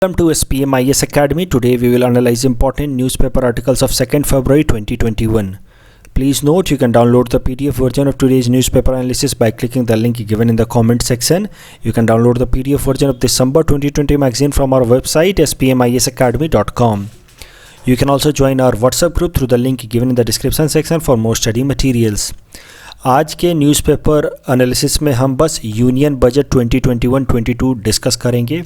Welcome to SPMIS Academy. Today we will analyze important newspaper articles of 2nd February 2021. Please note you can download the PDF version of today's newspaper analysis by clicking the link given in the comment section. You can download the PDF version of December 2020 magazine from our website spmisacademy.com. You can also join our WhatsApp group through the link given in the description section for more study materials. आज के newspaper analysis में हम बस union budget 2021-22 discuss करेंगे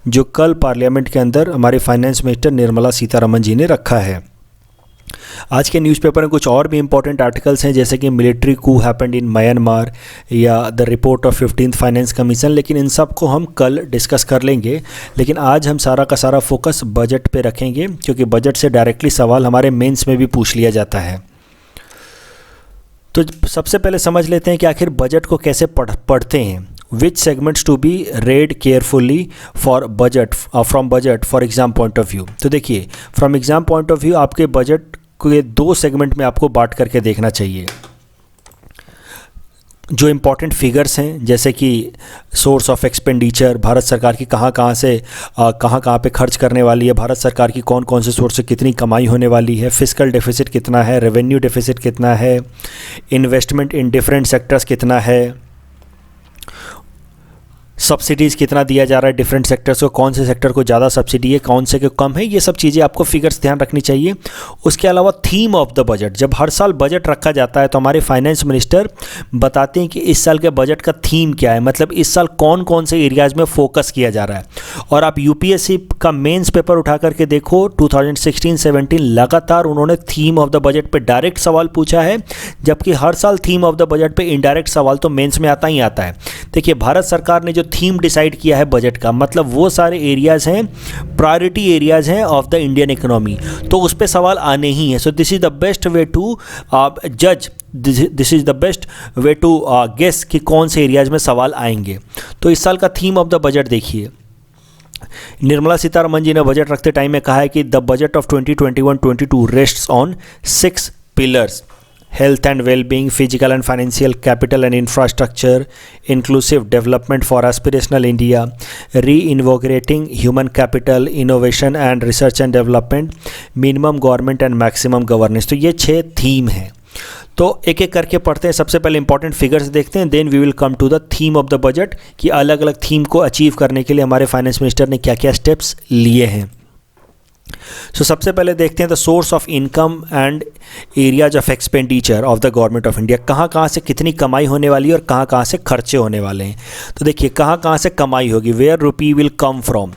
जो कल parliament के अंदर हमारे फाइनेंस मिनिस्टर निर्मला सीतारमण जी ने रखा है। आज के न्यूज़पेपर में कुछ और भी इम्पोर्टेंट आर्टिकल्स हैं जैसे कि military coup happened in Myanmar या the report of 15th finance commission, लेकिन इन सब को हम कल डिस्कस कर लेंगे। लेकिन आज हम सारा का सारा फोकस बजट पे रखेंगे क्योंकि बजट से डायरेक्टली सवाल हमारे मेंस में भी पूछ लिया जाता है। तो सबसे पहले समझ लेते हैं कि आखिर बजट को कैसे पढ़ते हैं। Which segments to be read carefully for budget from budget for exam point of view. तो देखिए, from exam point of view आपके बजट को ये दो सेगमेंट में आपको बांट करके देखना चाहिए। जो इम्पॉर्टेंट फिगर्स हैं जैसे कि सोर्स ऑफ एक्सपेंडिचर, भारत सरकार की कहाँ कहाँ पे खर्च करने वाली है, भारत सरकार की कौन कौन से सोर्स से कितनी कमाई होने वाली है, फिस्कल डेफिसिट कितना है, रेवेन्यू डेफिसिट कितना है, इन्वेस्टमेंट इन डिफरेंट सेक्टर्स कितना है, सब्सिडीज़ कितना दिया जा रहा है डिफरेंट सेक्टर्स को, कौन से सेक्टर को ज़्यादा सब्सिडी है, कौन से को कम है, ये सब चीज़ें आपको फिगर्स ध्यान रखनी चाहिए। उसके अलावा थीम ऑफ द बजट, जब हर साल बजट रखा जाता है तो हमारे फाइनेंस मिनिस्टर बताते हैं कि इस साल के बजट का थीम क्या है, मतलब इस साल कौन कौन से एरियाज़ में फोकस किया जा रहा है। और आप यूपीएससी का मेन्स पेपर उठा करके देखो 2016-17 लगातार उन्होंने थीम ऑफ द बजट पर डायरेक्ट सवाल पूछा है, जबकि हर साल थीम ऑफ द बजट पर इनडायरेक्ट सवाल तो मेन्स में आता ही आता है। देखिए, भारत सरकार ने जो थीम डिसाइड किया है बजट का, मतलब वो सारे एरियाज़ हैं, प्रायोरिटी एरियाज़ हैं ऑफ द इंडियन इकोनॉमी, तो उस पर सवाल आने ही हैं। So this is the best way to जज, this is the best way to guess कि कौन से एरियाज़ में सवाल आएंगे। तो इस साल का थीम ऑफ द बजट देखिए, निर्मला सीतारमण जी ने बजट रखते टाइम में कहा है कि the budget of 2021-22 rests on 6 pillars: health and well-being, physical and financial capital and infrastructure, inclusive development for aspirational India, reinvigorating human capital, innovation and research and development, minimum government and maximum governance। तो ये 6 theme हैं। तो एक एक करके पढ़ते हैं। सबसे पहले इंपॉर्टेंट फिगर्स देखते हैं, then we will come to the theme of the budget कि अलग अलग थीम को अचीव करने के लिए हमारे फाइनेंस मिनिस्टर ने क्या क्या स्टेप्स लिए हैं। सो सबसे पहले देखते हैं the source of income and areas of expenditure of the government of India. कहाँ से कितनी कमाई होने वाली है और कहाँ से खर्चे होने वाले हैं। तो देखिए, कहाँ से कमाई होगी, where rupee will come from.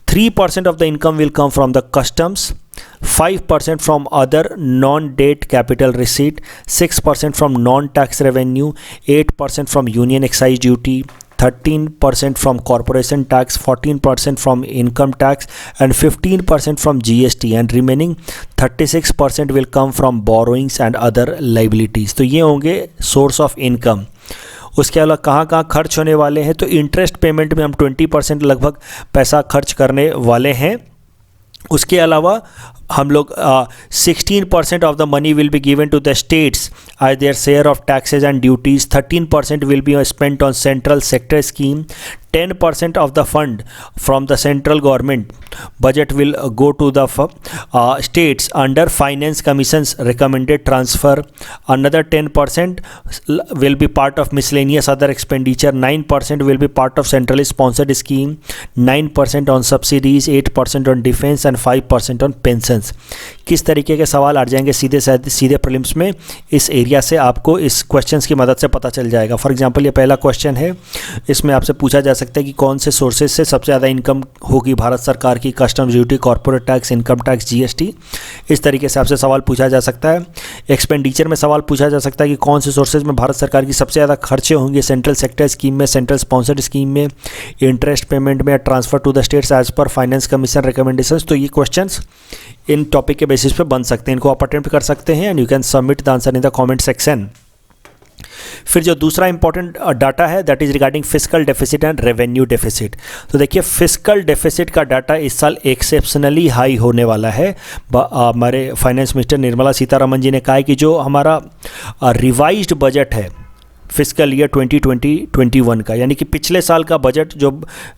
3% of the income will come from the customs, 5% from other non-debt capital receipt, 6% from non-tax revenue, 8% from union excise duty, 13% from corporation tax, 14% from income tax and 15% from GST, and remaining 36% will come from borrowings and other liabilities। तो ये होंगे source of income. उसके अलावा कहाँ खर्च होने वाले हैं, तो इंटरेस्ट पेमेंट में हम 20% लगभग पैसा खर्च करने वाले हैं। उसके अलावा हम लोग 16% of the money will be given to the states as their share of taxes and duties, 13% will be spent on central sector scheme, 10% of the fund from the central government budget will go to the states under finance commission's recommended transfer, another 10% will be part of miscellaneous other expenditure, 9% will be part of centrally sponsored scheme, 9% on subsidies, 8% on defense and 5% on pensions। किस तरीके के सवाल आ जाएंगे सीधे prelims में, इस area से आपको इस क्वेश्चंस की मदद से पता चल जाएगा। फॉर एग्जांपल ये पहला क्वेश्चन है, इसमें आपसे पूछा जा सकता है कि कौन से सोर्सेज से सबसे ज़्यादा इनकम होगी भारत सरकार की, customs duty, corporate tax, income tax, GST. इस तरीके से आपसे सवाल पूछा जा सकता है। एक्सपेंडिचर में सवाल पूछा जा सकता है कि कौन से सोर्सेज में भारत सरकार की सबसे ज़्यादा खर्चे होंगे, सेंट्रल सेक्टर स्कीम में, सेंट्रल स्पॉन्सर्ड स्कीम में, इंटरेस्ट पेमेंट में, transfer to the states as per finance commission recommendations. तो ये क्वेश्चंस इन टॉपिक के बेसिस पे बन सकते हैं, इनको आप अटेम्प्ट कर सकते हैं and you can submit the answer in the comment section. फिर जो दूसरा इंपॉर्टेंट डाटा है that is regarding fiscal deficit and revenue deficit. तो देखिए, फिस्कल डेफिसिट का डाटा इस साल एक्सेप्शनली हाई होने वाला है। हमारे फाइनेंस मिनिस्टर निर्मला सीतारमण जी ने कहा है कि जो हमारा रिवाइज्ड बजट है फिस्कल ईयर 2020-21 का, यानी कि पिछले साल का बजट जो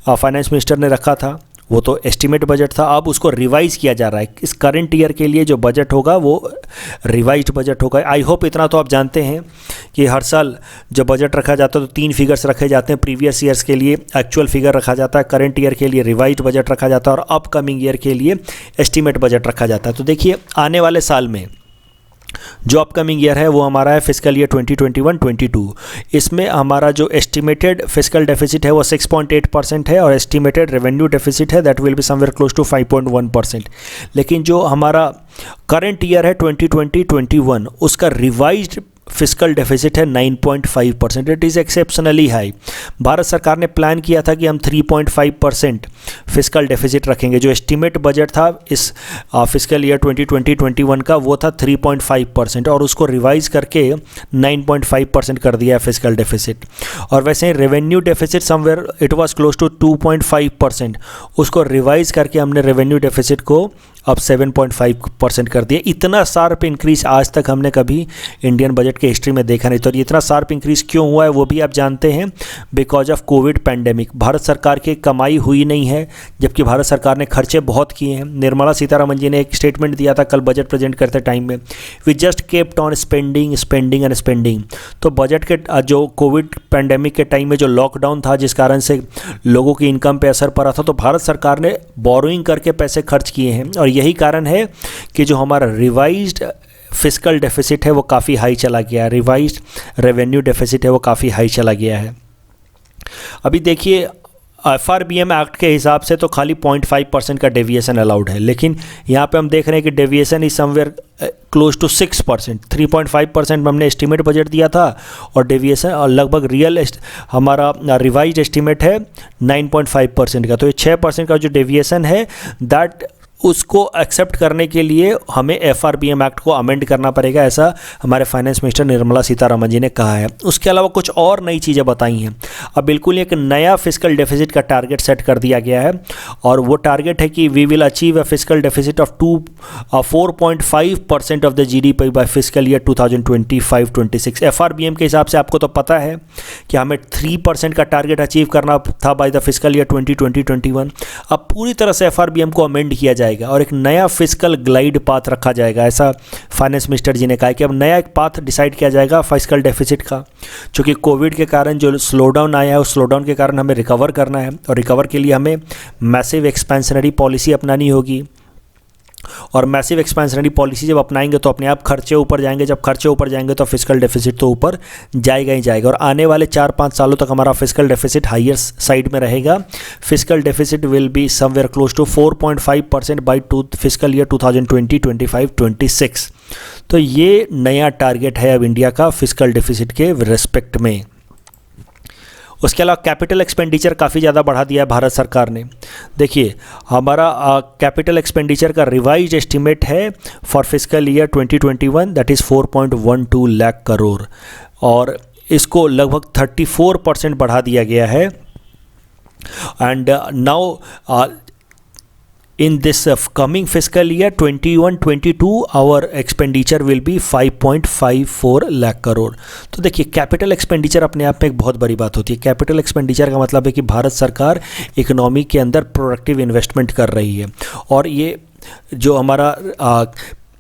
फाइनेंस मिनिस्टर ने रखा था वो तो एस्टिमेट बजट था, अब उसको रिवाइज किया जा रहा है। इस करंट ईयर के लिए जो बजट होगा वो रिवाइज्ड बजट होगा। आई होप इतना तो आप जानते हैं कि हर साल जब बजट रखा जाता है तो 3 फिगर्स रखे जाते हैं। प्रीवियस ईयर्स के लिए एक्चुअल फिगर रखा जाता है, करंट ईयर के लिए रिवाइज्ड बजट रखा जाता है और अपकमिंग ईयर के लिए एस्टिमेट बजट रखा जाता है। तो देखिए आने वाले साल में जो अपकमिंग ईयर है वो हमारा है फिस्कल ईयर 2021-22। इसमें हमारा जो एस्टिमेटेड फिस्कल डेफिसिट है वो 6.8% है और एस्टिमेटेड रेवेन्यू डेफिसिट है that will be somewhere close to 5.1%। लेकिन जो हमारा करंट ईयर है 2020-21 उसका रिवाइज्ड फिस्कल डेफिसिट है 9.5%। It is exceptionally high. Bharat सरकार ने प्लान किया था कि हम 3.5% फिस्कल डेफिसिट रखेंगे। जो एस्टिमेट बजट था इस फिस्कल ईयर 2020-21 का वो था 3.5% और उसको रिवाइज करके 9.5% कर दिया है फिस्कल डेफिसिट। और वैसे ही revenue deficit somewhere it was close to 2.5%, उसको रिवाइज करके हमने रेवेन्यू डेफिसिट को अब 7.5% कर दिया। इतना शार्प इंक्रीज आज तक हमने कभी इंडियन बजट के हिस्ट्री में देखा नहीं। तो ये इतना शार्प इंक्रीज क्यों हुआ है वो भी आप जानते हैं, because of Covid pandemic. Bharat सरकार की कमाई हुई नहीं है जबकि भारत सरकार ने खर्चे बहुत किए हैं। निर्मला सीतारमन जी ने एक स्टेटमेंट दिया था कल बजट प्रेजेंट करते टाइम में, we just kept on spending spending and spending. तो बजट के जो कोविड पैंडेमिक के टाइम में जो लॉकडाउन था जिस कारण से लोगों की इनकम पे असर पड़ा था, तो भारत सरकार ने बोरोइंग करके पैसे खर्च किए हैं और यही कारण है कि जो हमारा रिवाइज्ड फिस्कल डेफिसिट है वो काफ़ी हाई चला गया है, रिवाइज्ड रेवेन्यू डेफिसिट है वो काफ़ी हाई चला गया है। अभी देखिए FRBM एक्ट के हिसाब से तो खाली 0.5% का डेविएशन अलाउड है, लेकिन यहाँ पे हम देख रहे हैं कि deviation is somewhere close to 6%। 3.5% में हमने एस्टिमेट बजट दिया था और डेविएशन और लगभग रियल हमारा रिवाइज्ड एस्टिमेट है 9.5% का। तो ये 6% का जो डेविएशन है दैट उसको एक्सेप्ट करने के लिए हमें FRBM एक्ट को अमेंड करना पड़ेगा, ऐसा हमारे फाइनेंस मिनिस्टर निर्मला सीतारमन जी ने कहा है। उसके अलावा कुछ और नई चीज़ें बताई हैं। अब बिल्कुल एक नया फिस्कल डेफिसिट का टारगेट सेट कर दिया गया है और वो टारगेट है कि we will achieve a fiscal deficit of 4.5% of the GDP by fiscal year 2025-26। FRBM के हिसाब से आपको तो पता है कि हमें 3% का टारगेट अचीव करना था बाय द फिस्कल ईयर 2020-21। अब पूरी तरह से FRBM को अमेंड किया जाएगा और एक नया फिस्कल ग्लाइड पाथ रखा जाएगा, ऐसा फाइनेंस मिनिस्टर जी ने कहा कि अब नया एक पाथ डिसाइड किया जाएगा फिस्कल डेफिसिट का। क्योंकि कोविड के कारण जो स्लोडाउन आया है उस स्लोडाउन के कारण हमें रिकवर करना है और रिकवर के लिए हमें मैसिव एक्सपेंशनरी पॉलिसी अपनानी होगी और मैसिव एक्सपेंशनरी पॉलिसी जब अपनाएंगे तो अपने आप खर्चे ऊपर जाएंगे। जब खर्चे ऊपर जाएंगे तो फिस्कल डेफिसिट तो ऊपर जाएगा ही जाएगा और आने वाले 4-5 सालों तक हमारा फिस्कल डेफिसिट हायर साइड में रहेगा। Fiscal deficit will be somewhere close to 4.5% by fiscal year 2020-25-26। तो ये नया टारगेट है अब इंडिया का फिस्कल डेफिसिट के रिस्पेक्ट में। उसके अलावा कैपिटल एक्सपेंडिचर काफ़ी ज़्यादा बढ़ा दिया है भारत सरकार ने। देखिए हमारा कैपिटल एक्सपेंडिचर का रिवाइज एस्टिमेट है for fiscal year 2021 that is 4.12 lakh crore और इसको लगभग 34% बढ़ा दिया गया है। And now in this coming fiscal year 21-22 our expenditure will be 5.54 lakh crore. तो देखिए कैपिटल एक्सपेंडिचर अपने आप में एक बहुत बड़ी बात होती है। कैपिटल एक्सपेंडिचर का मतलब है कि भारत सरकार इकोनॉमी के अंदर प्रोडक्टिव इन्वेस्टमेंट कर रही है और ये जो हमारा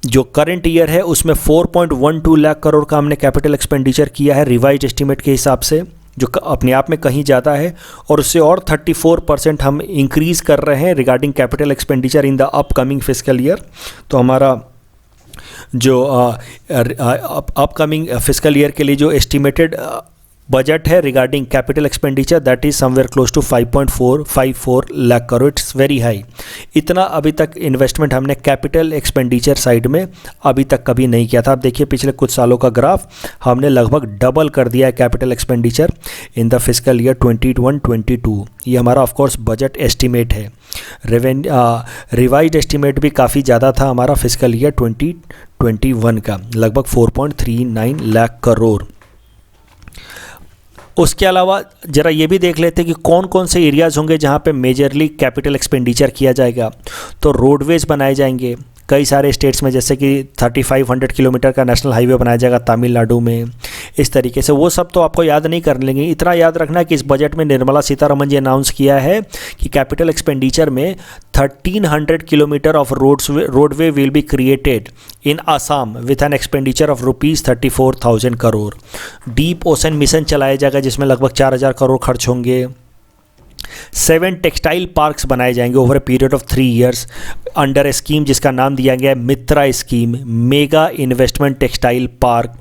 जो करंट ईयर है उसमें 4.12 लाख करोड़ का हमने कैपिटल एक्सपेंडिचर किया है रिवाइज एस्टिमेट के हिसाब से, जो अपने आप में कहीं ज़्यादा है और उससे और 34% हम इंक्रीज़ कर रहे हैं regarding capital expenditure in the upcoming fiscal year. तो हमारा जो अपकमिंग फिस्कल ईयर के लिए जो एस्टिमेटेड बजट है regarding capital expenditure that is somewhere close to 5.454 lakh crore. It's very high. इतना अभी तक इन्वेस्टमेंट हमने कैपिटल एक्सपेंडिचर साइड में अभी तक कभी नहीं किया था। आप देखिए पिछले कुछ सालों का ग्राफ, हमने लगभग डबल कर दिया है capital expenditure in the fiscal year 21-22। ये हमारा ऑफकोर्स बजट एस्टिमेट है। रिवाइज्ड एस्टिमेट भी काफ़ी ज़्यादा था हमारा फिस्कल ईयर 2021 का, लगभग 4.39 लाख करोड़। उसके अलावा ज़रा ये भी देख लेते हैं कि कौन कौन से एरियाज़ होंगे जहाँ पे मेजरली कैपिटल एक्सपेंडिचर किया जाएगा। तो रोडवेज़ बनाए जाएंगे, कई सारे स्टेट्स में, जैसे कि 3500 किलोमीटर का नेशनल हाईवे बनाया जाएगा तमिलनाडु में। इस तरीके से वो सब तो आपको याद नहीं कर लेंगे। इतना याद रखना कि इस बजट में निर्मला सीतारमन जी अनाउंस किया है कि कैपिटल एक्सपेंडिचर में 1300 kilometre of roadway will be created in Assam with an expenditure of ₹34,000 crore. Deep ocean mission चलाया जाएगा जिसमें लगभग 4000 करोड़ खर्च होंगे। 7 टेक्सटाइल पार्क्स बनाए जाएंगे over a period of 3 years under a scheme जिसका नाम दिया गया है MITRA scheme, mega investment textile park.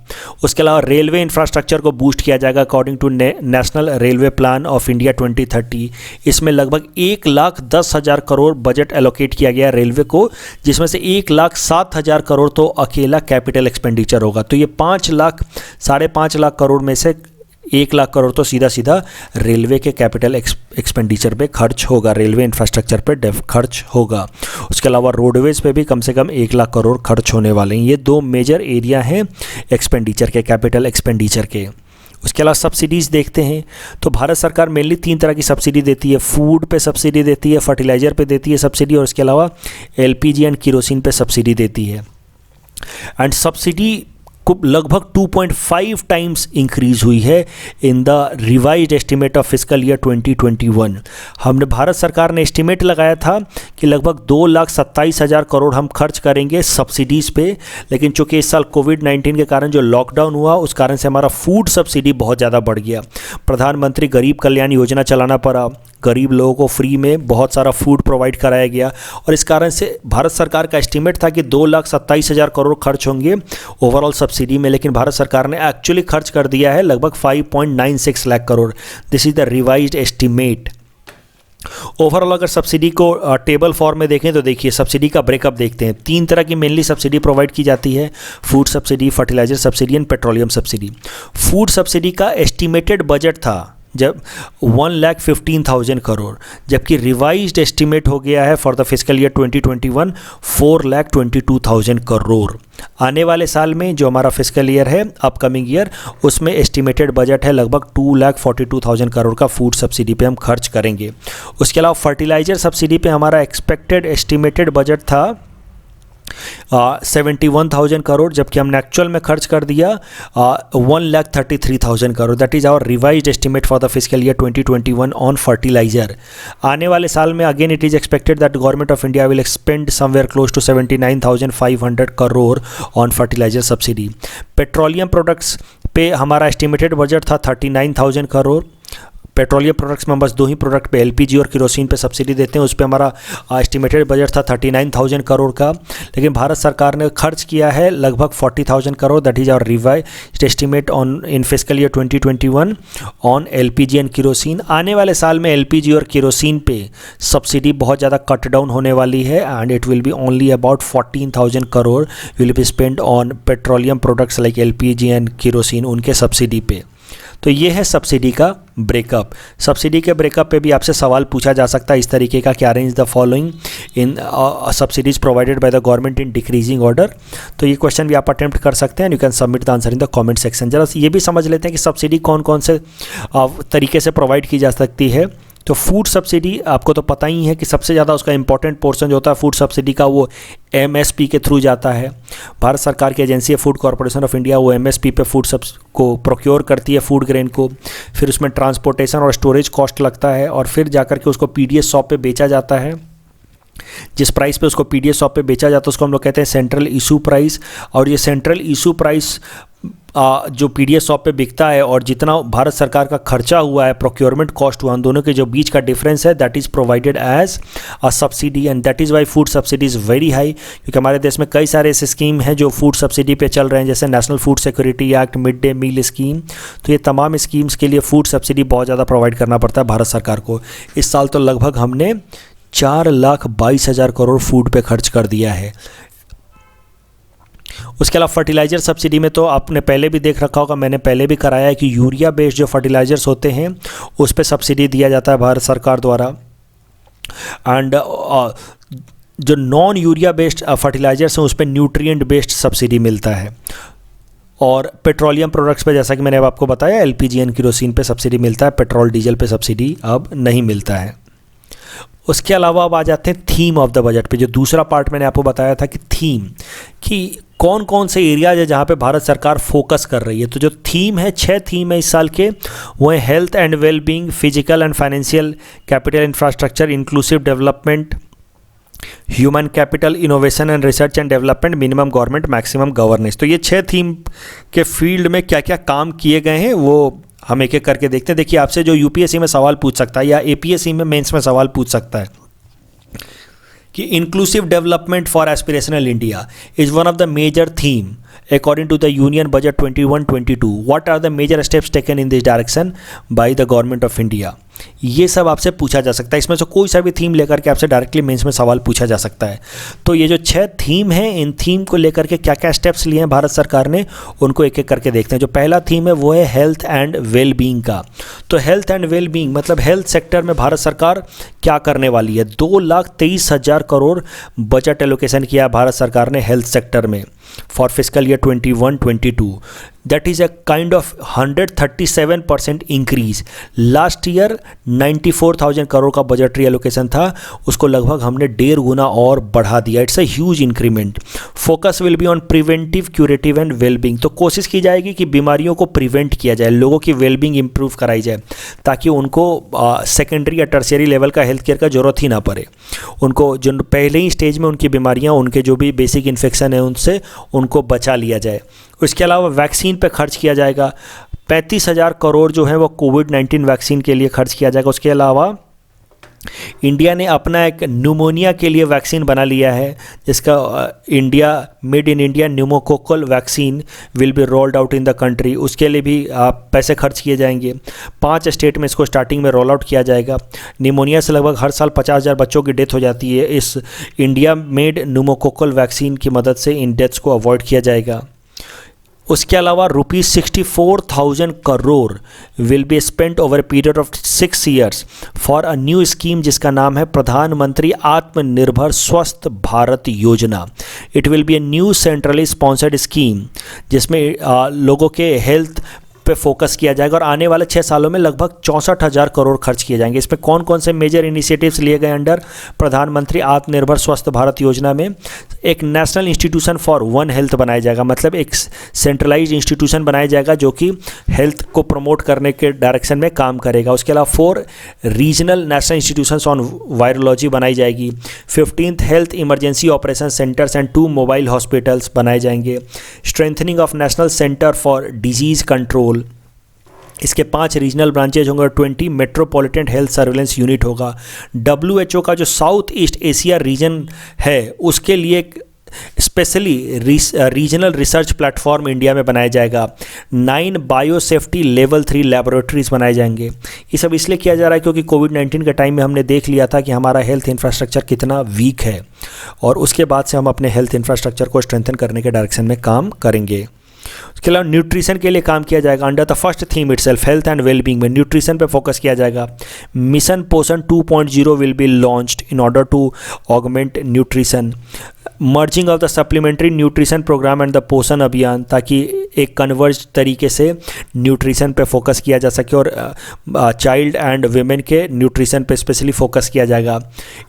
उसके अलावा रेलवे इंफ्रास्ट्रक्चर को बूस्ट किया जाएगा according to national railway plan of India 2030। इसमें लगभग 1,10,000 करोड़ बजट एलोकेट किया गया रेलवे को, जिसमें से 1,07,000 करोड़ तो अकेला कैपिटल एक्सपेंडिचर होगा। तो ये 5 लाख 5.5 लाख करोड़ में से 1 लाख करोड़ तो सीधा सीधा रेलवे के कैपिटल एक्सपेंडिचर पे खर्च होगा, रेलवे इंफ्रास्ट्रक्चर पे खर्च होगा। उसके अलावा रोडवेज़ पे भी कम से कम 1 लाख करोड़ खर्च होने वाले हैं। ये 2 मेजर एरिया हैं एक्सपेंडिचर के, कैपिटल एक्सपेंडिचर के। उसके अलावा सब्सिडीज़ देखते हैं तो भारत सरकार मेनली 3 तरह की सब्सिडी देती है। फूड पे सब्सिडी देती है, फर्टिलाइज़र पे देती है सब्सिडी, और उसके अलावा LPG एंड किरोसिन पे सब्सिडी देती है। एंड सब्सिडी को लगभग 2.5 टाइम्स इंक्रीज हुई है in the revised estimate of fiscal year 2021। हमने भारत सरकार ने एस्टिमेट लगाया था कि लगभग 2,27,000 करोड़ हम खर्च करेंगे सब्सिडीज़ पे, लेकिन चूंकि इस साल कोविड-19 के कारण जो लॉकडाउन हुआ उस कारण से हमारा फूड सब्सिडी बहुत ज़्यादा बढ़ गया। प्रधानमंत्री गरीब कल्याण योजना चलाना पड़ा, गरीब लोगों को फ्री में बहुत सारा फूड प्रोवाइड कराया गया, और इस कारण से भारत सरकार का एस्टीमेट था कि 2,27,000 करोड़ खर्च होंगे ओवरऑल सब्सिडी में, लेकिन भारत सरकार ने एक्चुअली खर्च कर दिया है लगभग 5.96 lakh crore. This is the revised estimate. Overall अगर सब्सिडी को टेबल फॉर्म में देखें तो देखिए सब्सिडी का ब्रेकअप देखते हैं। 3 तरह की मेनली सब्सिडी प्रोवाइड की जाती है, food subsidy, fertiliser subsidy and petroleum subsidy. Food subsidy का एस्टिमेटेड बजट था जब 1,15,000 करोड़, जबकि रिवाइज्ड एस्टिमेट हो गया है for the fiscal year 2021 4,22,000 crore. आने वाले साल में जो हमारा फिस्कल ईयर है अपकमिंग ईयर, उसमें एस्टिमेटेड बजट है लगभग 2,42,000 करोड़ का फूड सब्सिडी पे हम खर्च करेंगे। उसके अलावा फर्टिलाइजर सब्सिडी पे हमारा एक्सपेक्टेड एस्टिमेटेड बजट था 71,000 करोड़, जबकि हमने एक्चुअल में खर्च कर दिया 1,33,000 crore. That is our revised estimate for the fiscal year 2021 on fertiliser. आने वाले साल में again it is expected that government of India will expend somewhere close to 79,500 crore on fertiliser subsidy. Petroleum products पे हमारा एस्टिमेटेड बजट था 39,000 crore. Petroleum products में हम बस 2 ही प्रोडक्ट पे LPG और केरोसिन पे सब्सिडी देते हैं, उस पे हमारा एस्टिमेटेड बजट था 39,000 करोड़ का, लेकिन भारत सरकार ने खर्च किया है लगभग 40,000 crore. That is our revised estimate on in fiscal year 2021 on LPG and kerosene. आने वाले साल में LPG और केरोसिन पे सब्सिडी बहुत ज़्यादा कट डाउन होने वाली है and it will be only about 14,000 crore will be spend on petroleum products like LPG and kerosene, उनके सब्सिडी पे। तो ये है सब्सिडी का ब्रेकअप। सब्सिडी के ब्रेकअप पे भी आपसे सवाल पूछा जा सकता है इस तरीके का कि arrange the following in subsidies provided by the government in decreasing order. तो ये क्वेश्चन भी आप अटेम्प्ट कर सकते हैं। You can submit the answer in the comment section. जरा ये भी समझ लेते हैं कि सब्सिडी कौन कौन से तरीके से प्रोवाइड की जा सकती है। तो फूड सब्सिडी आपको तो पता ही है कि सबसे ज़्यादा उसका इंपॉर्टेंट पोर्शन जो होता है फूड सब्सिडी का वो MSP के थ्रू जाता है। भारत सरकार की एजेंसी है फूड कॉरपोरेशन ऑफ इंडिया, वो MSP पे फूड को प्रोक्योर करती है फूड ग्रेन को, फिर उसमें ट्रांसपोर्टेशन और स्टोरेज कॉस्ट लगता है और फिर जाकर के उसको PDS शॉप पे बेचा जाता है। जिस प्राइस पे उसको PDS शॉप पे बेचा जाता है उसको हम लोग कहते हैं सेंट्रल इशू प्राइस। और ये सेंट्रल इशू प्राइस जो PDS शॉप पे बिकता है और जितना भारत सरकार का खर्चा हुआ है, प्रोक्योरमेंट कॉस्ट हुआ, उन दोनों के जो बीच का डिफरेंस है that is provided as a subsidy and that is why food subsidy is very high. क्योंकि हमारे देश में कई सारे ऐसे स्कीम हैं जो फूड सब्सिडी पे चल रहे हैं, जैसे national food security act, mid day meal scheme. तो ये तमाम स्कीम्स के लिए फूड सब्सिडी बहुत ज़्यादा प्रोवाइड करना पड़ता है भारत सरकार को। इस साल तो लगभग हमने 4,22,000 करोड़ फूड पे खर्च कर दिया है। उसके अलावा फर्टिलाइज़र सब्सिडी में तो आपने पहले भी देख रखा होगा, मैंने पहले भी कराया है कि यूरिया बेस्ड जो फर्टिलाइज़र्स होते हैं उस पे सब्सिडी दिया जाता है भारत सरकार द्वारा। एंड जो नॉन यूरिया बेस्ड फर्टिलाइज़र्स हैं उस पे न्यूट्रिएंट बेस्ड सब्सिडी मिलता है। और पेट्रोलियम प्रोडक्ट्स पे जैसा कि मैंने अब आपको बताया LPG एंड केरोसिन पे सब्सिडी मिलता है, पेट्रोल डीजल पे सब्सिडी अब नहीं मिलता है। उसके अलावा अब आ जाते हैं थीम ऑफ द बजट पे। जो दूसरा पार्ट मैंने आपको बताया था कि थीम कि कौन कौन से एरियाज है जहाँ पे भारत सरकार फोकस कर रही है। तो जो थीम है, 6 थीम है इस साल के, वो है health and wellbeing, physical and financial capital infrastructure, inclusive development, human capital, innovation and research and development, minimum government, maximum governance. तो ये 6 थीम के फील्ड में क्या क्या काम किए गए हैं वो हम एक एक करके देखते हैं। देखिए, आपसे जो यूपीएससी में सवाल पूछ सकता है या एपीएससी में मेंस में सवाल पूछ सकता है कि inclusive development for aspirational India is one of the major theme according to the union budget 21-22. what are the major steps taken in this direction by the government of India? ये सब आपसे पूछा जा सकता है। इसमें से कोई सा भी थीम लेकर के आपसे डायरेक्टली मेंस में सवाल पूछा जा सकता है। तो ये जो 6 थीम हैं, इन थीम को लेकर के क्या क्या स्टेप्स लिए हैं भारत सरकार ने, उनको एक एक करके देखते हैं। जो पहला थीम है वो है हेल्थ एंड वेलबींग का। तो हेल्थ एंड वेलबींग मतलब हेल्थ सेक्टर में भारत सरकार क्या करने वाली है। 2,23,000 करोड़ बजट एलोकेशन किया है भारत सरकार ने हेल्थ सेक्टर में for physical year 21-22। That is a kind of 137% increase. Last year 94,000 crore का बजटरी एलोकेशन था, उसको लगभग हमने 1.5 गुना और बढ़ा दिया। It's a huge increment. Focus will be on preventive, curative and wellbeing. तो कोशिश की जाएगी कि बीमारियों को प्रिवेंट किया जाए, लोगों की वेलबींग इंप्रूव कराई जाए, ताकि उनको सेकेंडरी या टर्शियरी लेवल का हेल्थ केयर का ज़रूरत ही ना पड़े। उनको जो पहले ही स्टेज में उनकी बीमारियाँ, उनके जो भी बेसिक इन्फेक्शन है उनसे उनको बचा लिया जाए। उसके अलावा वैक्सीन पे खर्च किया जाएगा। 35,000 करोड़ जो है वो कोविड-19 वैक्सीन के लिए खर्च किया जाएगा। उसके अलावा इंडिया ने अपना एक न्यूमोनिया के लिए वैक्सीन बना लिया है, जिसका India made in India pneumococcal vaccine will be rolled out in the country. उसके लिए भी पैसे खर्च किए जाएंगे। 5 स्टेट में इसको स्टार्टिंग में रोल आउट किया जाएगा। निमोनिया से लगभग हर साल 50,000 बच्चों की डेथ हो जाती है। इस इंडिया मेड न्यूमोकोकल वैक्सीन की मदद से इन डेथ्स को अवॉइड किया जाएगा। उसके अलावा ₹64,000 crore will be spent over a period of 6 years for a new scheme जिसका नाम है प्रधानमंत्री आत्मनिर्भर स्वस्थ भारत योजना। It will be a new centrally sponsored scheme जिसमें लोगों के हेल्थ पे फोकस किया जाएगा और आने वाले 6 सालों में लगभग 64,000 करोड़ खर्च किए जाएंगे। इसमें कौन कौन से मेजर इनिशिएटिव्स लिए गए अंडर प्रधानमंत्री आत्मनिर्भर स्वस्थ भारत योजना में? एक national institution for one health बनाया जाएगा, मतलब एक सेंट्रलाइज्ड इंस्टीट्यूशन बनाया जाएगा जो कि हेल्थ को प्रमोट करने के डायरेक्शन में काम करेगा। उसके अलावा 4 regional national institutions on virology बनाई जाएगी। 15th health emergency operation centres and 2 mobile hospitals बनाए जाएंगे। Strengthening of national centre for disease control, इसके 5 रीजनल ब्रांचेज होंगे और 20 मेट्रोपॉलिटन हेल्थ सर्वेलेंस यूनिट होगा। WHO का जो साउथ ईस्ट एशिया रीजन है उसके लिए specially regional research platform India में बनाया जाएगा। 9 बायोसेफ्टी लेवल 3 लैबोरेटरीज बनाए जाएंगे। ये सब इसलिए किया जा रहा है क्योंकि कोविड-19 के टाइम में हमने देख लिया था कि हमारा हेल्थ इंफ्रास्ट्रक्चर कितना वीक है और उसके बाद से हम अपने हेल्थ इंफ्रास्ट्रक्चर को स्ट्रेंथन करने के डायरेक्शन में काम करेंगे। उसके अलावा न्यूट्रिशन के लिए काम किया जाएगा। Under the first theme itself health and wellbeing में न्यूट्रिशन पे फोकस किया जाएगा। Mission Poshan 2.0 will be launched in order to augment nutrition. Merging of the supplementary nutrition programme and the Poshan Abhiyan, ताकि एक कन्वर्ज तरीके से न्यूट्रिशन पे फोकस किया जा सके और चाइल्ड एंड वेमेन के न्यूट्रिशन पे स्पेशली फोकस किया जाएगा।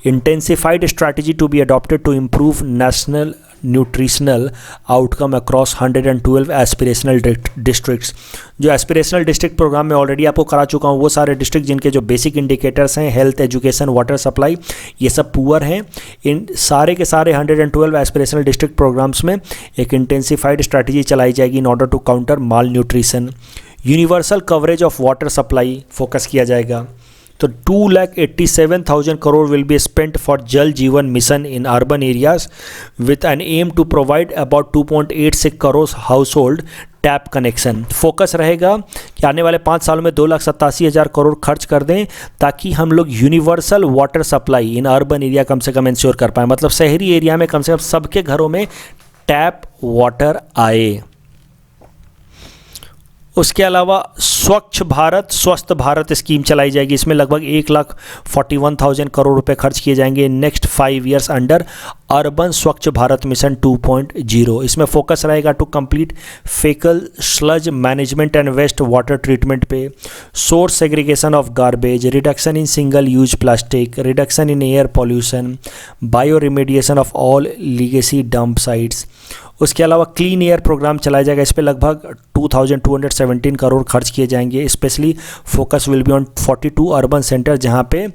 Intensified strategy to be adopted to improve national nutritional outcome across 112 aspirational districts. जो एस्पिरेशनल डिस्ट्रिक्ट प्रोग्राम में ऑलरेडी आपको करा चुका हूँ, वो सारे डिस्ट्रिक्ट जिनके जो बेसिक इंडिकेटर्स हैं हेल्थ, एजुकेशन, वाटर सप्लाई, ये सब पुअर हैं, इन सारे के सारे 112 एस्पिरेशनल डिस्ट्रिक्ट प्रोग्राम्स में एक इंटेंसिफाइड स्ट्रैटेजी चलाई जाएगी in order to counter malnutrition. Universal coverage of water supply focus किया जाएगा। तो 2,87,000 crore will be spent for Jal Jeevan mission in urban areas with an aim to provide about 2.86 crore household tap connection. Focus रहेगा कि आने वाले 5 सालों में 2,87,000 करोड़ खर्च कर दें ताकि हम लोग universal water supply in urban area कम से कम इंश्योर कर पाएँ, मतलब शहरी एरिया में कम से कम सबके घरों में टैप वाटर आए। उसके अलावा स्वच्छ भारत स्वस्थ भारत स्कीम चलाई जाएगी। इसमें लगभग 1,41,000 करोड़ रुपए खर्च किए जाएंगे नेक्स्ट 5 years अंडर अर्बन स्वच्छ भारत मिशन 2.0। इसमें फोकस रहेगा to complete faecal sludge management and waste water treatment पे, source segregation of garbage, reduction in single use plastic, reduction in air pollution, bio remediation of all legacy dump sites. उसके अलावा clean air programme चलाया जाएगा। इस पर लगभग 2217 करोड़ खर्च किए जाएंगे। Specially focus will be on 42 urban centre जहां पे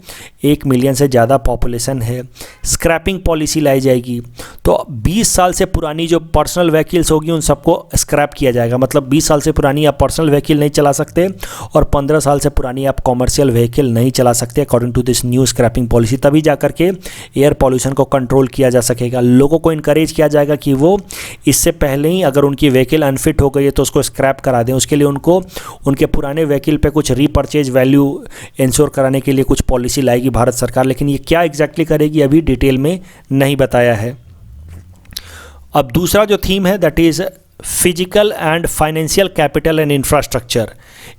1 मिलियन से ज़्यादा पॉपुलेशन है। स्क्रैपिंग पॉलिसी लाई जाएगी, तो 20 साल से पुरानी जो पर्सनल व्हीकल्स होगी उन सबको स्क्रैप किया जाएगा। मतलब 20 साल से पुरानी आप पर्सनल व्हीकल नहीं चला सकते और 15 साल से पुरानी आप कॉमर्शियल व्हीकल नहीं चला सकते according to this new scrapping policy. तभी जा करके एयर पॉल्यूशन को कंट्रोल किया जा सकेगा। लोगों को इनकरेज किया जाएगा कि वो इससे पहले ही अगर उनकी व्हीकल अनफिट हो गई है तो उसको स्क्रैप करा दें। उसके लिए उनको उनके पुराने व्हीकल पे कुछ रीपर्चेज वैल्यू इंश्योर कराने के लिए कुछ पॉलिसी लाएगी भारत सरकार, लेकिन ये क्या एग्जैक्टली करेगी अभी डिटेल में नहीं बताया है। अब दूसरा जो थीम है that is physical and financial capital and infrastructure.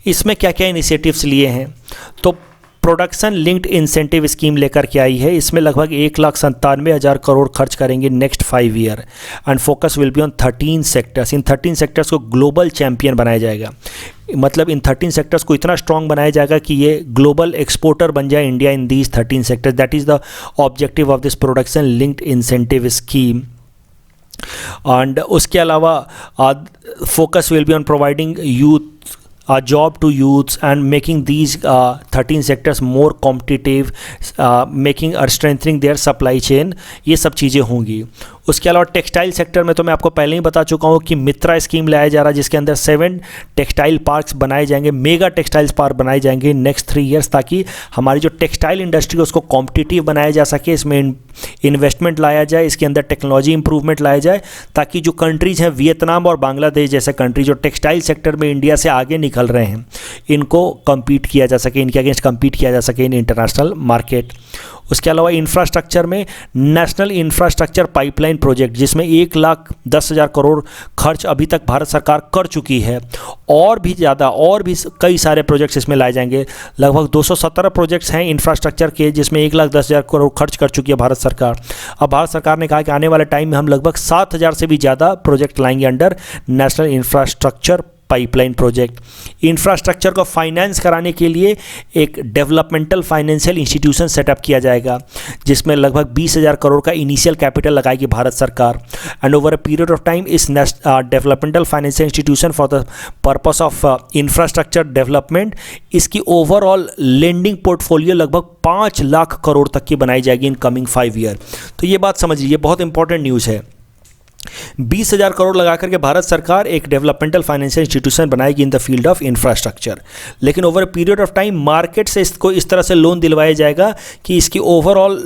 इसमें क्या क्या इनिशिएटिव्स लिए हैं, तो प्रोडक्शन लिंक्ड इंसेंटिव स्कीम लेकर के आई है। इसमें लगभग 1,97,000 करोड़ खर्च करेंगे next 5 year and focus will be on 13 sectors. In 13 sectors को ग्लोबल चैंपियन बनाया जाएगा। मतलब इन 13 सेक्टर्स को इतना स्ट्रॉन्ग बनाया जाएगा कि ये ग्लोबल एक्सपोर्टर बन जाए India in these 13 sectors. That is the objective of this production linked incentive scheme. And उसके अलावा focus will be on providing youth a job to youths and making these 13 sectors more competitive, making or strengthening their supply chain। ये सब चीज़ें होंगी। उसके अलावा textile sector में तो मैं आपको पहले ही बता चुका हूँ कि मित्रा स्कीम लाया जा रहा है जिसके अंदर 7 टेक्सटाइल पार्क्स बनाए जाएंगे, मेगा टेक्सटाइल्स पार्क बनाए जाएंगे नेक्स्ट 3 ईयर्स, ताकि हमारी जो टेक्सटाइल इंडस्ट्री है उसको कॉम्पिटिटिव बनाया जा सके। इसमें इन्वेस्टमेंट लाया जाए, इसके अंदर टेक्नोलॉजी इंप्रूवमेंट लाया जाए, ताकि जो कंट्रीज़ हैं वियतनाम और बांग्लादेश जैसे कंट्री जो टेक्सटाइल सेक्टर में इंडिया से आगे निकल रहे हैं, इनको कम्पीट किया जा सके, इनके अगेंस्ट कम्पीट किया जा सके इन इंटरनेशनल मार्केट। उसके अलावा इंफ्रास्ट्रक्चर में नेशनल इंफ्रास्ट्रक्चर पाइपलाइन प्रोजेक्ट जिसमें 1,10,000 करोड़ खर्च अभी तक भारत सरकार कर चुकी है, और भी ज़्यादा और भी कई सारे प्रोजेक्ट्स इसमें लाए जाएंगे। लगभग 217 प्रोजेक्ट्स हैं इंफ्रास्ट्रक्चर के जिसमें 1,10,000 करोड़ खर्च कर चुकी है भारत सरकार। अब भारत सरकार ने कहा कि आने वाले टाइम में हम लगभग 7,000 से भी ज़्यादा प्रोजेक्ट लाएंगे under national infrastructure pipeline project. Infrastructure को फाइनेंस कराने के लिए एक डेवलपमेंटल फाइनेंशियल इंस्टीट्यूशन सेटअप किया जाएगा जिसमें लगभग 20,000 करोड़ का इनिशियल कैपिटल लगाएगी भारत सरकार। And over a period of time इस developmental financial institution for the purpose of infrastructure development, इसकी ओवरऑल लेंडिंग पोर्टफोलियो लगभग 5 लाख करोड़ तक की बनाई जाएगी इन कमिंग 5 ईयर। तो ये बात समझिए, ये बहुत इंपॉर्टेंट न्यूज़ है। 20,000 करोड़ लगा करके भारत सरकार एक डेवलपमेंटल फाइनेंशियल इंस्टीट्यूशन बनाएगी in the field of infrastructure, लेकिन over a period of time market से इसको इस तरह से लोन दिलवाया जाएगा कि इसकी ओवरऑल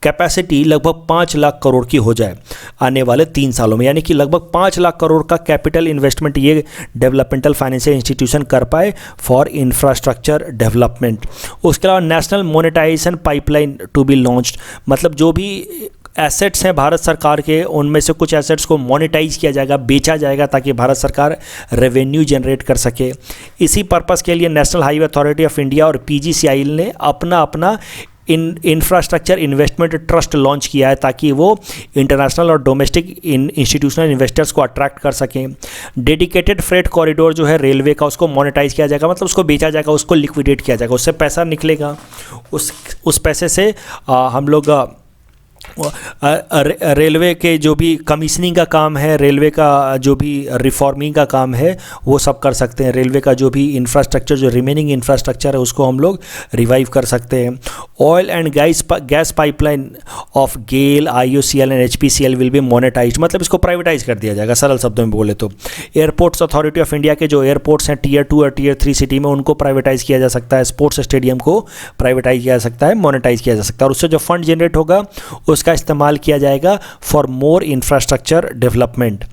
कैपेसिटी लगभग 5 लाख करोड़ की हो जाए आने वाले 3 सालों में। यानी कि लगभग 5 लाख करोड़ का कैपिटल इन्वेस्टमेंट ये डेवलपमेंटल फाइनेंशियल इंस्टीट्यूशन कर पाए फॉर इंफ्रास्ट्रक्चर डेवलपमेंट। उसके अलावा national monetisation pipeline to be launched, मतलब जो भी एसेट्स हैं भारत सरकार के उनमें से कुछ एसेट्स को मोनेटाइज किया जाएगा, बेचा जाएगा, ताकि भारत सरकार रेवेन्यू जनरेट कर सके। इसी पर्पस के लिए national highway authority of India और PGCIL ने अपना इंफ्रास्ट्रक्चर इन्वेस्टमेंट ट्रस्ट लॉन्च किया है ताकि वो इंटरनेशनल और डोमेस्टिक इंस्टीट्यूशनल इन्वेस्टर्स को अट्रैक्ट कर सकें। डेडिकेटेड फ्रेट कॉरिडोर जो है रेलवे का, उसको मोनेटाइज किया जाएगा, मतलब उसको बेचा जाएगा, उसको लिक्विडेट किया जाएगा, उससे पैसा निकलेगा। उस पैसे से हम लोग रेलवे के जो भी कमीशनिंग का काम है, रेलवे का जो भी रिफॉर्मिंग का काम है वो सब कर सकते हैं। रेलवे का जो भी इंफ्रास्ट्रक्चर, जो रिमेनिंग इंफ्रास्ट्रक्चर है उसको हम लोग रिवाइव कर सकते हैं। Oil and gas pipeline of GAIL, IOCL and HPCL will be monetise, मतलब इसको प्राइवेटाइज कर दिया जाएगा सरल शब्दों में बोले तो। एयरपोर्ट्स अथॉरिटी ऑफ इंडिया के जो एयरपोर्ट्स हैं Tier 2 और Tier 3 सिटी में, उनको प्राइवेटाइज किया जा सकता है। स्पोर्ट्स स्टेडियम को प्राइवेटाइज किया जा सकता है, मोनेटाइज किया जा सकता है, और उससे जो फंड जनरेट होगा उसका इस्तेमाल किया जाएगा for more infrastructure development.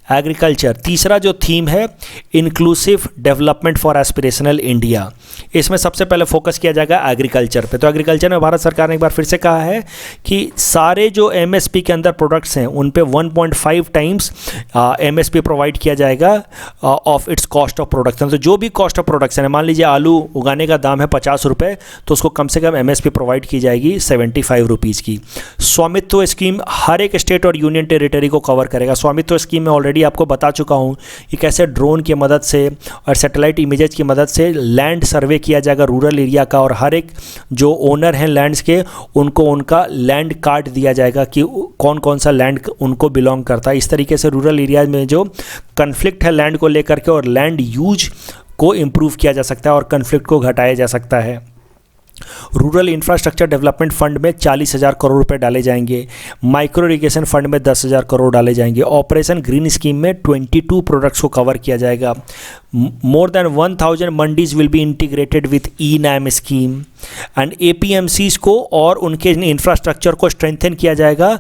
Agriculture. तीसरा जो थीम है inclusive development for aspirational India, इसमें सबसे पहले फोकस किया जाएगा एग्रीकल्चर पे। तो एग्रीकल्चर में भारत सरकार ने एक बार फिर से कहा है कि सारे जो एमएसपी के अंदर प्रोडक्ट्स हैं उन पे 1.5 टाइम्स एमएसपी प्रोवाइड किया जाएगा of its cost of production. तो जो भी कॉस्ट ऑफ प्रोडक्शन है, मान लीजिए आलू उगाने का दाम है 50 रुपये, तो उसको कम से कम एमएसपी प्रोवाइड की जाएगी 75 रुपीज़ की। स्वामित्व स्कीम हर एक स्टेट और यूनियन टेरिटरी को कवर करेगा। स्वामित्व स्कीम में ऑलरेडी आपको बता चुका हूँ कि कैसे ड्रोन की मदद से और सैटेलाइट इमेजेस की मदद से लैंड सर्वे किया जाएगा रूरल एरिया का, और हर एक जो ओनर हैं लैंड्स के उनको उनका लैंड कार्ड दिया जाएगा कि कौन कौन सा लैंड उनको बिलोंग करता है। इस तरीके से रूरल एरिया में जो कन्फ्लिक्ट है लैंड को लेकर के और लैंड यूज को इम्प्रूव किया जा सकता है और कन्फ्लिक्ट को घटाया जा सकता है। रूरल इंफ्रास्ट्रक्चर डेवलपमेंट फंड में 40,000 करोड़ रुपए डाले जाएंगे। माइक्रो इरिगेशन फंड में 10,000 करोड़ डाले जाएंगे। ऑपरेशन ग्रीन स्कीम में 22 प्रोडक्ट्स को कवर किया जाएगा। More than 1000 mandis will be integrated with e NAM scheme and APMCs को और उनके इंफ्रास्ट्रक्चर को स्ट्रेंथन किया जाएगा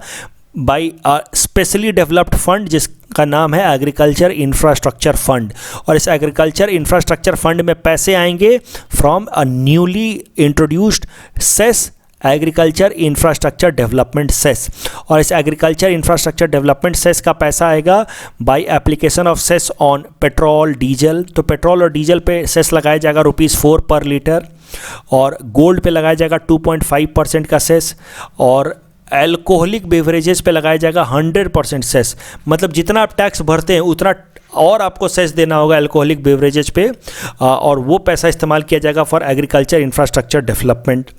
बाई स्पेशली डेवलप्ड फंड जिसका नाम है एग्रीकल्चर इंफ्रास्ट्रक्चर फंड। और इस एग्रीकल्चर इंफ्रास्ट्रक्चर फंड में पैसे आएंगे from a newly introduced cess, agriculture infrastructure development cess. और इस एग्रीकल्चर इंफ्रास्ट्रक्चर डेवलपमेंट सेस का पैसा आएगा by application of cess on petrol diesel. तो पेट्रोल और डीजल पे सेस लगाया जाएगा ₹4 पर लीटर, और गोल्ड पे लगाया जाएगा 2.5% का सेस, और एल्कोहलिक बेवरेजेस पे लगाया जाएगा 100% सेस। मतलब जितना आप टैक्स भरते हैं उतना और आपको सेस देना होगा एल्कोहलिक बेवरेजेस पे, और वो पैसा इस्तेमाल किया जाएगा फॉर एग्रीकल्चर इंफ्रास्ट्रक्चर डेवलपमेंट।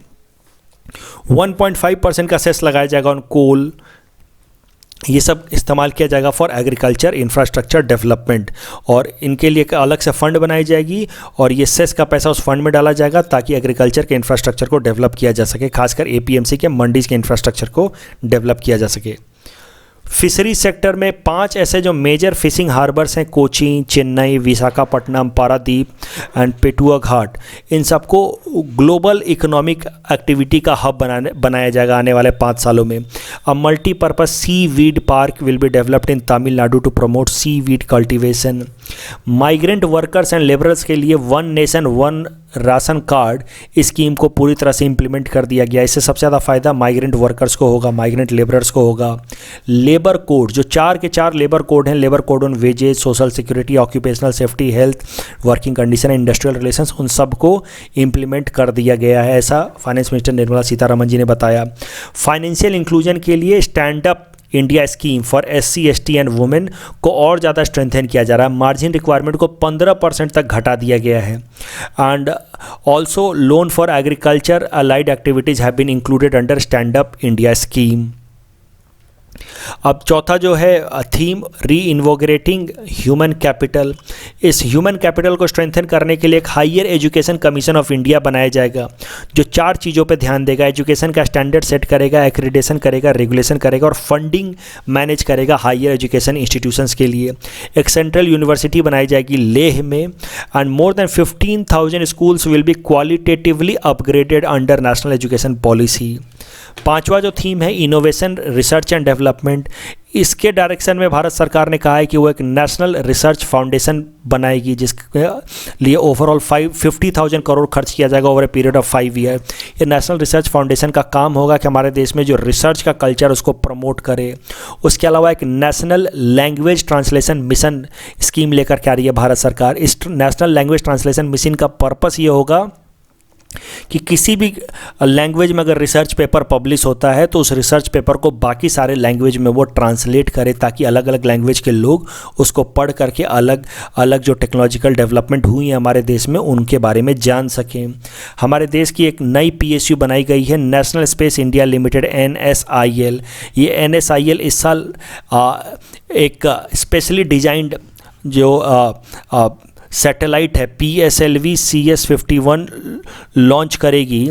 1.5% का सेस लगाया जाएगा ऑन कोल। ये सब इस्तेमाल किया जाएगा फॉर एग्रीकल्चर इंफ्रास्ट्रक्चर डेवलपमेंट, और इनके लिए एक अलग से फंड बनाई जाएगी और ये सेस का पैसा उस फंड में डाला जाएगा ताकि एग्रीकल्चर के इंफ्रास्ट्रक्चर को डेवलप किया जा सके, खासकर एपीएमसी के मंडीज के इंफ्रास्ट्रक्चर को डेवलप किया जा सके। फिशरी सेक्टर में 5 ऐसे जो मेजर फिशिंग हार्बर्स हैं, कोची, चेन्नई, विशाखापट्टनम, पारादीप एंड पेटुआ घाट, इन सबको ग्लोबल इकोनॉमिक एक्टिविटी का हब बनाया जाएगा आने वाले 5 सालों में। A multipurpose seaweed park will be developed in Tamil Nadu to promote seaweed cultivation. Migrant workers and labourers के लिए 1 नेशन 1 राशन कार्ड स्कीम को पूरी तरह से इम्प्लीमेंट कर दिया गया। इससे सबसे ज़्यादा फ़ायदा माइग्रेंट वर्कर्स को होगा, माइग्रेंट लेबरर्स को होगा। लेबर कोड, जो 4 के 4 लेबर कोड हैं, labour code on wages, social security, occupational safety, health, working condition, industrial relations, उन सब को इम्प्लीमेंट कर दिया गया है, ऐसा फाइनेंस मिनिस्टर निर्मला सीतारमण जी ने बताया। फाइनेंशियल इंक्लूजन के लिए stand up India scheme for SC, ST and women को और ज़्यादा स्ट्रेंथन किया जा रहा है। मार्जिन रिक्वायरमेंट को 15% तक घटा दिया गया है। And also loan for agriculture allied activities have been included under stand up India scheme. अब चौथा जो है theme, reinvigorating human capital. इस ह्यूमन कैपिटल को स्ट्रेंथन करने के लिए एक higher education commission of India बनाया जाएगा जो 4 चीज़ों पे ध्यान देगा। एजुकेशन का स्टैंडर्ड सेट करेगा, एक्रेडिटेशन करेगा, रेगुलेशन करेगा और फंडिंग मैनेज करेगा हायर एजुकेशन इंस्टीट्यूशंस के लिए। एक सेंट्रल यूनिवर्सिटी बनाई जाएगी लेह में, and more than 15,000 schools will be qualitatively upgraded under national education policy. 5वां जो थीम है इनोवेशन, रिसर्च एंड डेवलपमेंट। इसके डायरेक्शन में भारत सरकार ने कहा है कि वो एक नेशनल रिसर्च फाउंडेशन बनाएगी जिसके लिए ओवरऑल 50,000 करोड़ खर्च किया जाएगा over a period of 5 year. ये नेशनल रिसर्च फाउंडेशन का काम होगा कि हमारे देश में जो रिसर्च का कल्चर उसको प्रमोट करे। उसके अलावा एक national language translation mission scheme लेकर के आ रही है भारत सरकार। इस नेशनल लैंग्वेज ट्रांसलेशन मिशन का पर्पस ये होगा कि किसी भी लैंग्वेज में अगर रिसर्च पेपर पब्लिश होता है तो उस रिसर्च पेपर को बाकी सारे लैंग्वेज में वो ट्रांसलेट करे ताकि अलग अलग लैंग्वेज के लोग उसको पढ़ करके अलग अलग जो टेक्नोलॉजिकल डेवलपमेंट हुई है हमारे देश में उनके बारे में जान सकें। हमारे देश की एक नई PSU बनाई गई है, national space India limited, NSIL। ये NSIL इस साल एक स्पेशली डिजाइंड जो सैटेलाइट है PSLV CS51 लॉन्च करेगी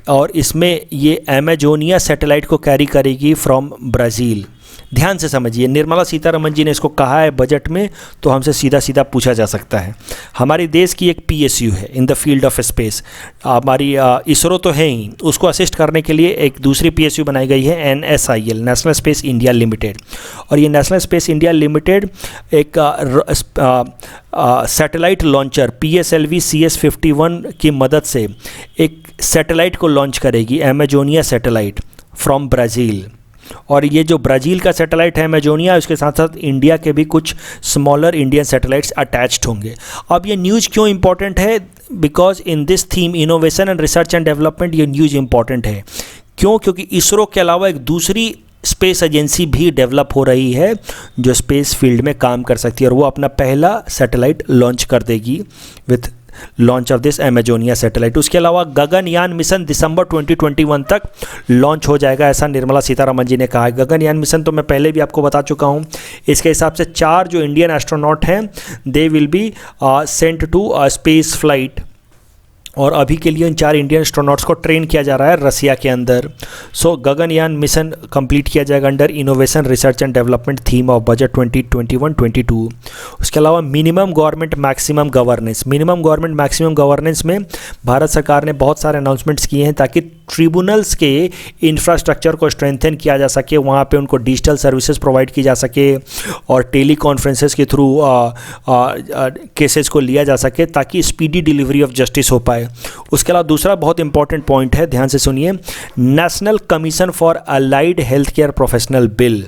और इसमें ये अमेजोनिया सैटेलाइट को कैरी करेगी फ्रॉम ब्राज़ील। ध्यान से समझिए, निर्मला सीतारमण जी ने इसको कहा है बजट में, तो हमसे सीधा सीधा पूछा जा सकता है। हमारे देश की एक PSU है इन द फील्ड ऑफ स्पेस, हमारी इसरो तो है ही, उसको असिस्ट करने के लिए एक दूसरी PSU बनाई गई है NSIL, national space India limited. और ये नेशनल स्पेस इंडिया लिमिटेड एक सैटेलाइट लॉन्चर PSLV CS51 की मदद से एक सैटेलाइट को लॉन्च करेगी, अमेजोनिया सैटेलाइट फ्रॉम ब्राज़ील। और ये जो ब्राज़ील का सैटेलाइट है अमेजोनिया, उसके साथ साथ इंडिया के भी कुछ स्मॉलर इंडियन सैटेलाइट्स अटैच्ड होंगे। अब ये न्यूज़ क्यों इंपॉर्टेंट है? Because in this theme innovation and research and development, ये न्यूज़ इंपॉर्टेंट है। क्यों? क्योंकि इसरो के अलावा एक दूसरी स्पेस एजेंसी भी डेवलप हो रही है जो स्पेस फील्ड में काम कर सकती है, और वो अपना पहला सैटेलाइट लॉन्च कर देगी with launch of this Amazonia satellite. उसके अलावा गगनयान मिशन दिसंबर 2021 तक लॉन्च हो जाएगा, ऐसा निर्मला सीतारमण जी ने कहा है। गगनयान मिशन तो मैं पहले भी आपको बता चुका हूँ। इसके हिसाब से 4 जो इंडियन एस्ट्रोनॉट हैं, they will be sent to space flight, और अभी के लिए इन 4 इंडियन एस्ट्रोनॉट्स को ट्रेन किया जा रहा है रसिया के अंदर। सो गगनयान मिशन कंप्लीट किया जाएगा under innovation research and development theme of budget 2021-22। उसके अलावा minimum government maximum governance, minimum government maximum governance में भारत सरकार ने बहुत सारे अनाउंसमेंट्स किए हैं ताकि ट्रिब्यूनल्स के इंफ्रास्ट्रक्चर को स्ट्रेंथन किया जा सके, वहाँ पे उनको डिजिटल सर्विसेज प्रोवाइड की जा सके, और टेली कॉन्फ्रेंसेस के थ्रू केसेस को लिया जा सके ताकि स्पीडी डिलीवरी ऑफ जस्टिस हो पाए। उसके अलावा दूसरा बहुत इंपॉर्टेंट पॉइंट है, ध्यान से सुनिए, national commission for allied health care professional bill,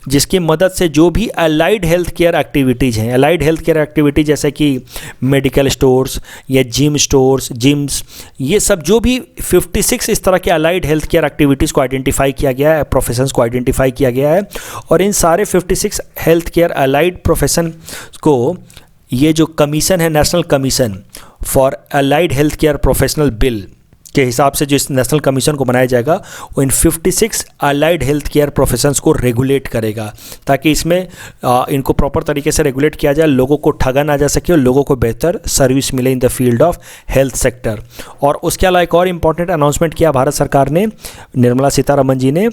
जिसकी मदद से जो भी अलाइड हेल्थ केयर एक्टिविटीज़ हैं, अलाइड हेल्थ केयर एक्टिविटीज़ जैसे कि मेडिकल स्टोर्स या जिम स्टोर्स, जिम्स, ये सब जो भी 56 इस तरह के अलाइड हेल्थ केयर एक्टिविटीज़ को आइडेंटिफाई किया गया है, प्रोफेशंस को आइडेंटिफाई किया गया है, और इन सारे 56 हेल्थ केयर अलाइड प्रोफेशन को ये जो कमीशन है, national commission for allied health care professional bill के हिसाब से जो इस नेशनल कमीशन को बनाया जाएगा, वो इन 56 अलाइड हेल्थ केयर प्रोफेशंस को रेगुलेट करेगा, ताकि इसमें इनको प्रॉपर तरीके से रेगुलेट किया जाए, लोगों को ठगा ना जा सके और लोगों को बेहतर सर्विस मिले इन the field of health sector. और उसके अलावा एक और इम्पॉर्टेंट अनाउंसमेंट किया भारत सरकार ने, निर्मला सीतारमण जी ने,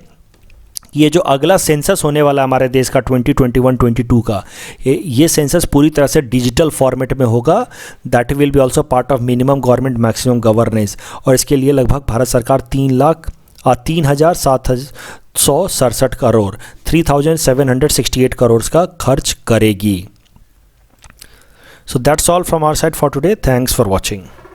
ये जो अगला सेंसस होने वाला हमारे देश का 2021-22 का, ये सेंसस पूरी तरह से डिजिटल फॉर्मेट में होगा। That will B also part of minimum government maximum governance, और इसके लिए लगभग भारत सरकार 3,0767 करोड़ 3,768 करोड़ का खर्च करेगी। So that's all from our side for today. Thanks for watching.